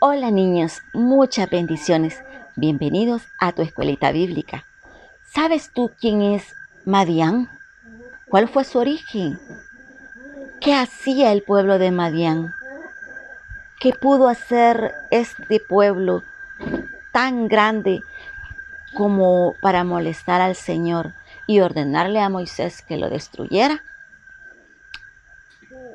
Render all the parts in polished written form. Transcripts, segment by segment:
Hola niños, muchas bendiciones. Bienvenidos a tu escuelita bíblica. ¿Sabes tú quién es Madián? ¿Cuál fue su origen? ¿Qué hacía el pueblo de Madián? ¿Qué pudo hacer este pueblo tan grande como para molestar al Señor y ordenarle a Moisés que lo destruyera?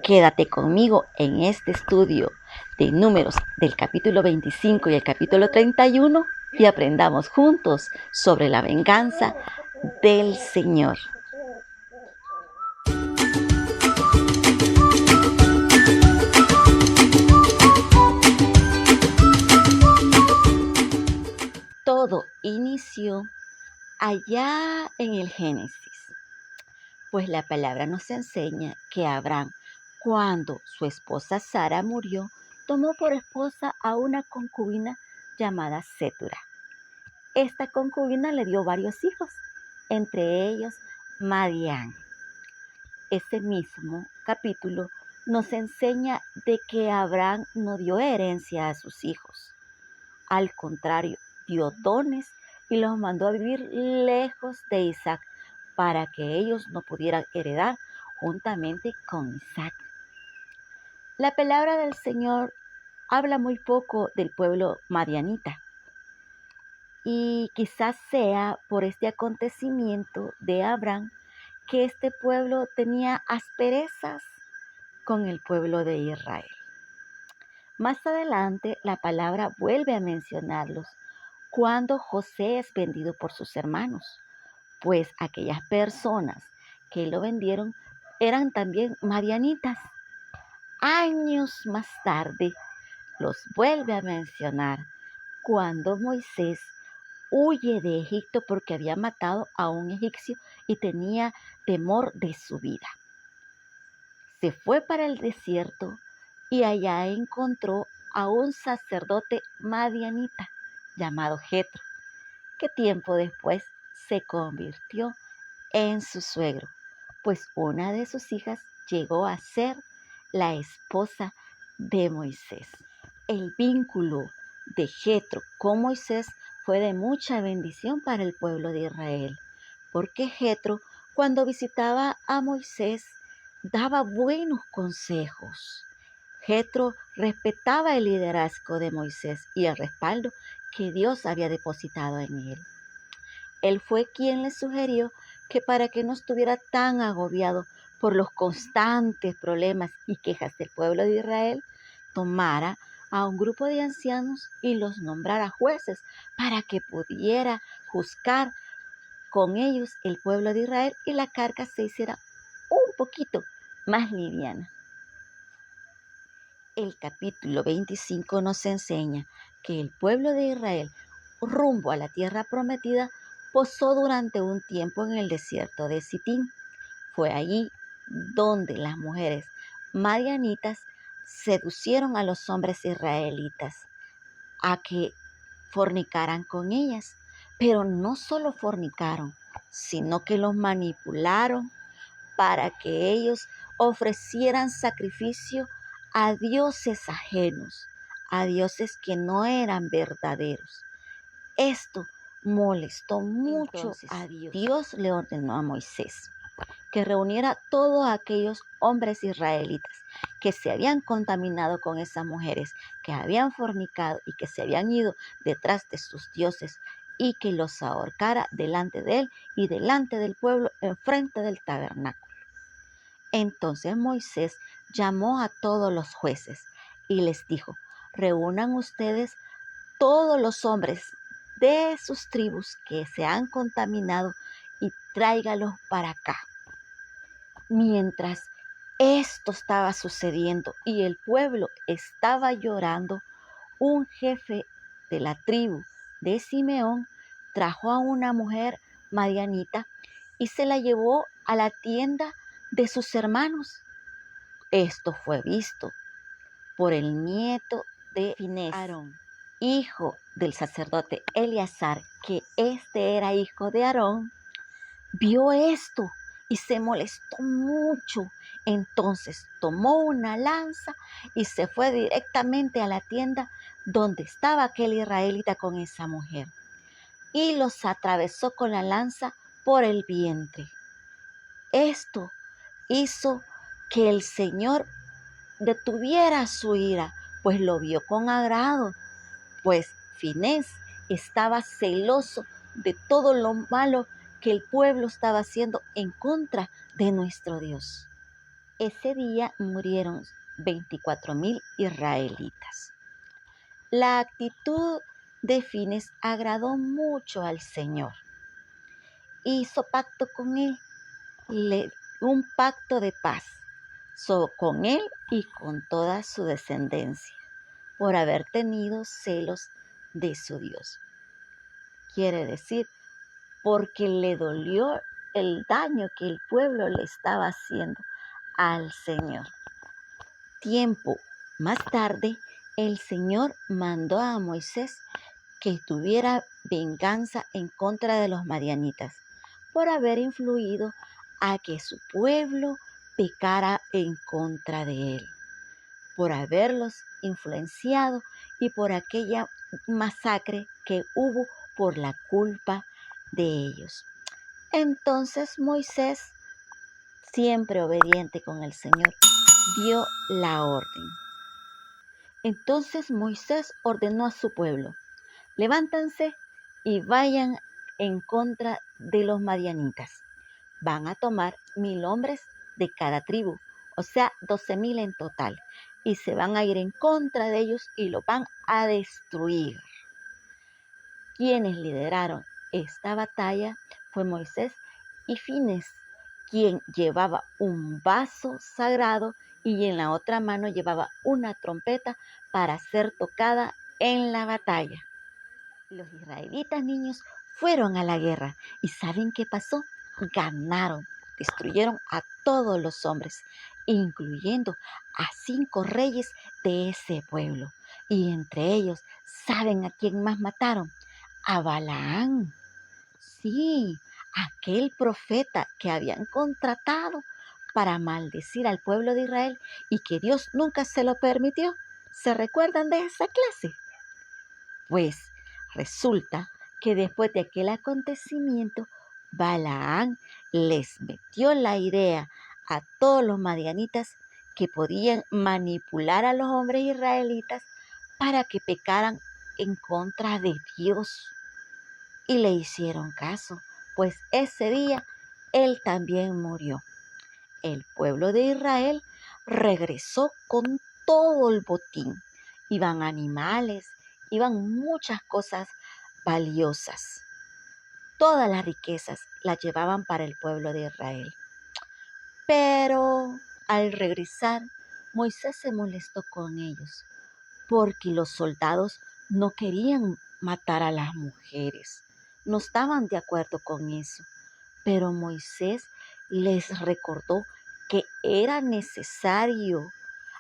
Quédate conmigo en este estudio de Números del capítulo 25 y el capítulo 31 y aprendamos juntos sobre la venganza del Señor. Todo inició allá en el Génesis, pues la palabra nos enseña que Abraham, cuando su esposa Sara murió, tomó por esposa a una concubina llamada Sétura. Esta concubina le dio varios hijos, entre ellos Madián. Ese mismo capítulo nos enseña de que Abraham no dio herencia a sus hijos. Al contrario, dio dones y los mandó a vivir lejos de Isaac para que ellos no pudieran heredar juntamente con Isaac. La palabra del Señor habla muy poco del pueblo madianita. Y quizás sea por este acontecimiento de Abraham que este pueblo tenía asperezas con el pueblo de Israel. Más adelante la palabra vuelve a mencionarlos cuando José es vendido por sus hermanos, pues aquellas personas que lo vendieron eran también madianitas. Años más tarde los vuelve a mencionar cuando Moisés huye de Egipto porque había matado a un egipcio y tenía temor de su vida. Se fue para el desierto y allá encontró a un sacerdote madianita llamado Jetro, que tiempo después se convirtió en su suegro, pues una de sus hijas llegó a ser la esposa de Moisés. El vínculo de Jetro con Moisés fue de mucha bendición para el pueblo de Israel, porque Jetro, cuando visitaba a Moisés, daba buenos consejos. Jetro respetaba el liderazgo de Moisés y el respaldo que Dios había depositado en él. Él fue quien le sugirió que para que no estuviera tan agobiado por los constantes problemas y quejas del pueblo de Israel, tomara a un grupo de ancianos y los nombrara jueces para que pudiera juzgar con ellos el pueblo de Israel y la carga se hiciera un poquito más liviana. El capítulo 25 nos enseña que el pueblo de Israel, rumbo a la tierra prometida, posó durante un tiempo en el desierto de Sitín. Fue allí donde las mujeres madianitas seducieron a los hombres israelitas a que fornicaran con ellas. Pero no solo fornicaron, sino que los manipularon para que ellos ofrecieran sacrificio a dioses ajenos, a dioses que no eran verdaderos. Esto molestó mucho a Dios. Dios le ordenó a Moisés que reuniera todos aquellos hombres israelitas que se habían contaminado con esas mujeres, que habían fornicado y que se habían ido detrás de sus dioses, y que los ahorcara delante de él y delante del pueblo enfrente del tabernáculo. Entonces Moisés llamó a todos los jueces y les dijo: reúnan ustedes todos los hombres de sus tribus que se han contaminado y tráigalos para acá. Mientras esto estaba sucediendo y el pueblo estaba llorando, un jefe de la tribu de Simeón trajo a una mujer madianita y se la llevó a la tienda de sus hermanos. Esto fue visto por el nieto de Finés, Aarón, hijo del sacerdote Eleazar, que este era hijo de Aarón. Vio esto y se molestó mucho. Entonces tomó una lanza y se fue directamente a la tienda donde estaba aquel israelita con esa mujer y los atravesó con la lanza por el vientre. Esto hizo que el Señor detuviera su ira, pues lo vio con agrado, pues Finés estaba celoso de todo lo malo que el pueblo estaba haciendo en contra de nuestro Dios. Ese día murieron 24,000 israelitas. La actitud de Finés agradó mucho al Señor. Hizo pacto con él, un pacto de paz con él y con toda su descendencia, por haber tenido celos de su Dios. Quiere decir, porque le dolió el daño que el pueblo le estaba haciendo al Señor. Tiempo más tarde, el Señor mandó a Moisés que tuviera venganza en contra de los madianitas por haber influido a que su pueblo pecara en contra de él, por haberlos influenciado y por aquella masacre que hubo por la culpa de ellos. Entonces Moisés, siempre obediente con el Señor, dio la orden. Entonces Moisés ordenó a su pueblo: levántense y vayan en contra de los madianitas. Van a tomar 1,000 hombres de cada tribu, o sea, 12,000 en total, y se van a ir en contra de ellos y los van a destruir. Quienes lideraron esta batalla fue Moisés y Finés, quien llevaba un vaso sagrado y en la otra mano llevaba una trompeta para ser tocada en la batalla. Los israelitas, niños, fueron a la guerra y ¿saben qué pasó? Ganaron, destruyeron a todos los hombres, incluyendo a 5 reyes de ese pueblo. Y entre ellos, ¿saben a quién más mataron? A Balaán. Sí, aquel profeta que habían contratado para maldecir al pueblo de Israel y que Dios nunca se lo permitió. ¿Se recuerdan de esa clase? Pues resulta que después de aquel acontecimiento, Balaán les metió la idea a todos los madianitas que podían manipular a los hombres israelitas para que pecaran en contra de Dios. Y le hicieron caso, pues ese día él también murió. El pueblo de Israel regresó con todo el botín. Iban animales, iban muchas cosas valiosas. Todas las riquezas las llevaban para el pueblo de Israel. Pero al regresar, Moisés se molestó con ellos, porque los soldados no querían matar a las mujeres. No estaban de acuerdo con eso. Pero Moisés les recordó que era necesario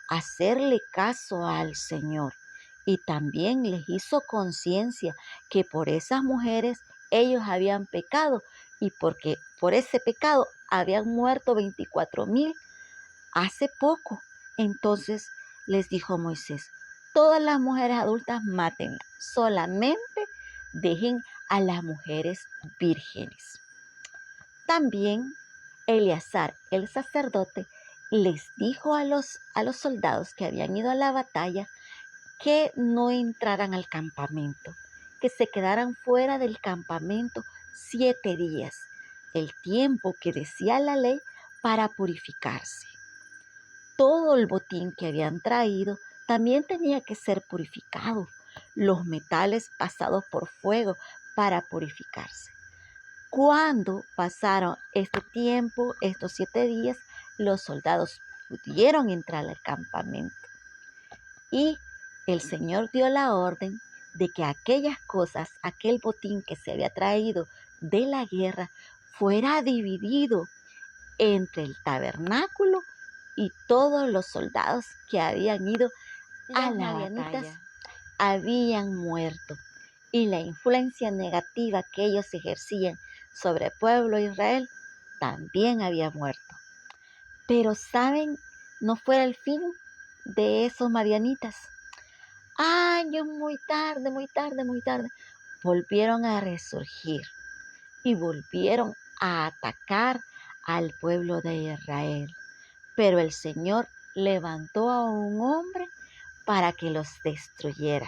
hacerle caso al Señor y también les hizo conciencia que por esas mujeres ellos habían pecado y porque por ese pecado habían muerto 24,000 hace poco. Entonces les dijo Moisés: todas las mujeres adultas mátenlas, solamente dejen a las mujeres vírgenes. También Eleazar, el sacerdote, les dijo a los soldados que habían ido a la batalla que no entraran al campamento, que se quedaran fuera del campamento 7 días, el tiempo que decía la ley para purificarse. Todo el botín que habían traído también tenía que ser purificado, los metales pasados por fuego para purificarse. Cuando pasaron este tiempo, estos 7 días, los soldados pudieron entrar al campamento. Y el Señor dio la orden de que aquellas cosas, aquel botín que se había traído de la guerra, fuera dividido entre el tabernáculo y todos los soldados que habían ido a la batalla. Habían muerto y la influencia negativa que ellos ejercían sobre el pueblo de Israel también había muerto. Pero, ¿saben? No fuera el fin de esos madianitas. Años muy tarde, muy tarde, muy tarde, volvieron a resurgir y volvieron a atacar al pueblo de Israel. Pero el Señor levantó a un hombre para que los destruyera.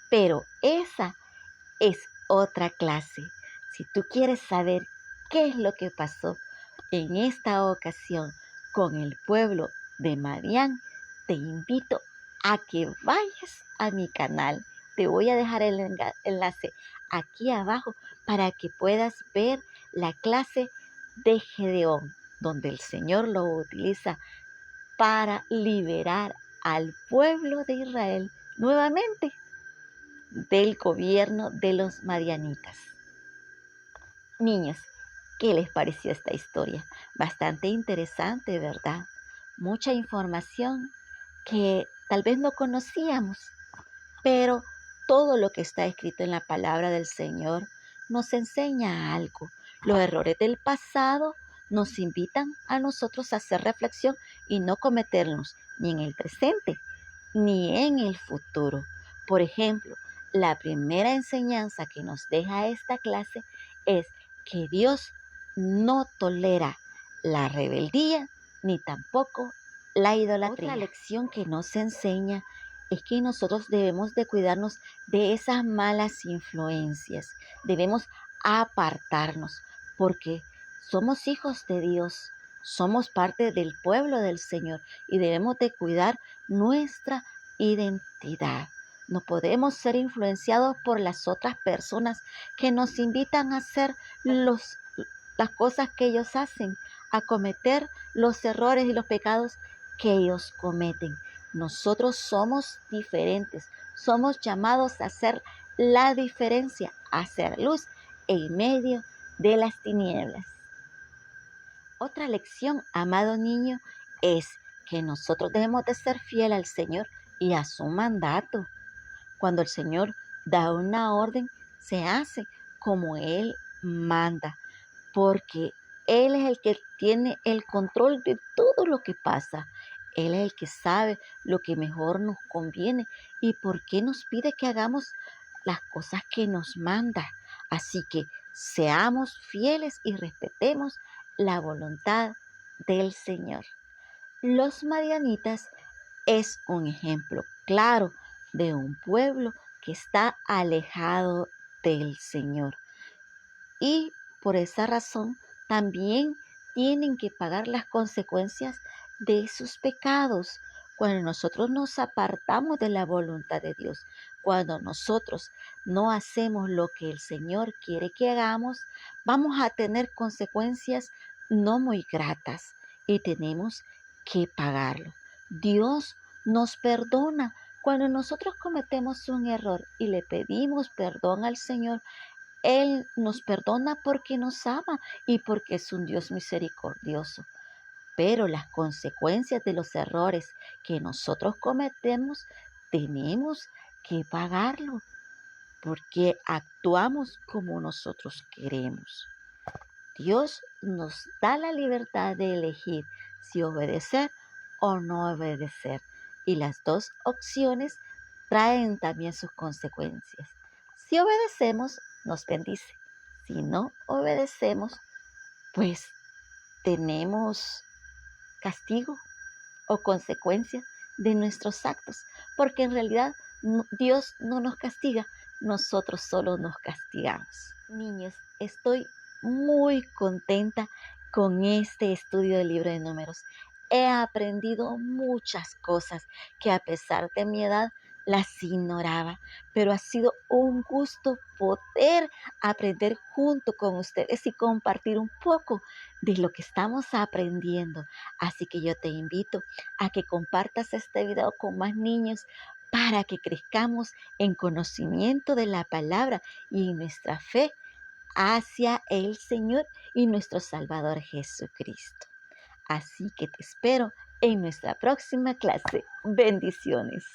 Pero esa es otra clase. Si tú quieres saber qué es lo que pasó en esta ocasión con el pueblo de Madián, te invito a que vayas a mi canal. Te voy a dejar el enlace aquí abajo para que puedas ver la clase de Gedeón, donde el Señor lo utiliza para liberar al pueblo de Israel nuevamente del gobierno de los madianitas. Niños, ¿qué les pareció esta historia? Bastante interesante, ¿verdad? Mucha información que tal vez no conocíamos, pero todo lo que está escrito en la palabra del Señor nos enseña algo. Los errores del pasado nos invitan a nosotros a hacer reflexión y no cometerlos ni en el presente ni en el futuro. Por ejemplo, la primera enseñanza que nos deja esta clase es que Dios no tolera la rebeldía ni tampoco la idolatría. Otra lección que nos enseña es que nosotros debemos de cuidarnos de esas malas influencias. Debemos apartarnos porque somos hijos de Dios, somos parte del pueblo del Señor y debemos de cuidar nuestra identidad. No podemos ser influenciados por las otras personas que nos invitan a hacer las cosas que ellos hacen, a cometer los errores y los pecados que ellos cometen. Nosotros somos diferentes, somos llamados a hacer la diferencia, a hacer luz en medio de las tinieblas. Otra lección, amado niño, es que nosotros debemos de ser fiel al Señor y a su mandato. Cuando el Señor da una orden, se hace como Él manda, porque Él es el que tiene el control de todo lo que pasa. Él es el que sabe lo que mejor nos conviene y por qué nos pide que hagamos las cosas que nos manda. Así que seamos fieles y respetemos la voluntad del Señor. Los madianitas es un ejemplo claro de un pueblo que está alejado del Señor. Y por esa razón también tienen que pagar las consecuencias de sus pecados. Cuando nosotros nos apartamos de la voluntad de Dios, cuando nosotros no hacemos lo que el Señor quiere que hagamos, vamos a tener consecuencias no muy gratas y tenemos que pagarlo. Dios nos perdona cuando nosotros cometemos un error y le pedimos perdón al Señor. Él nos perdona porque nos ama y porque es un Dios misericordioso. Pero las consecuencias de los errores que nosotros cometemos, tenemos que pagarlo porque actuamos como nosotros queremos. Dios nos da la libertad de elegir si obedecer o no obedecer. Y las dos opciones traen también sus consecuencias. Si obedecemos, nos bendice. Si no obedecemos, pues tenemos castigo o consecuencia de nuestros actos. Porque en realidad Dios no nos castiga, nosotros solo nos castigamos. Niños, estoy muy contenta con este estudio del libro de números. He aprendido muchas cosas que a pesar de mi edad las ignoraba, pero ha sido un gusto poder aprender junto con ustedes y compartir un poco de lo que estamos aprendiendo. Así que yo te invito a que compartas este video con más niños para que crezcamos en conocimiento de la palabra y en nuestra fe hacia el Señor y nuestro Salvador Jesucristo. Así que te espero en nuestra próxima clase. Bendiciones.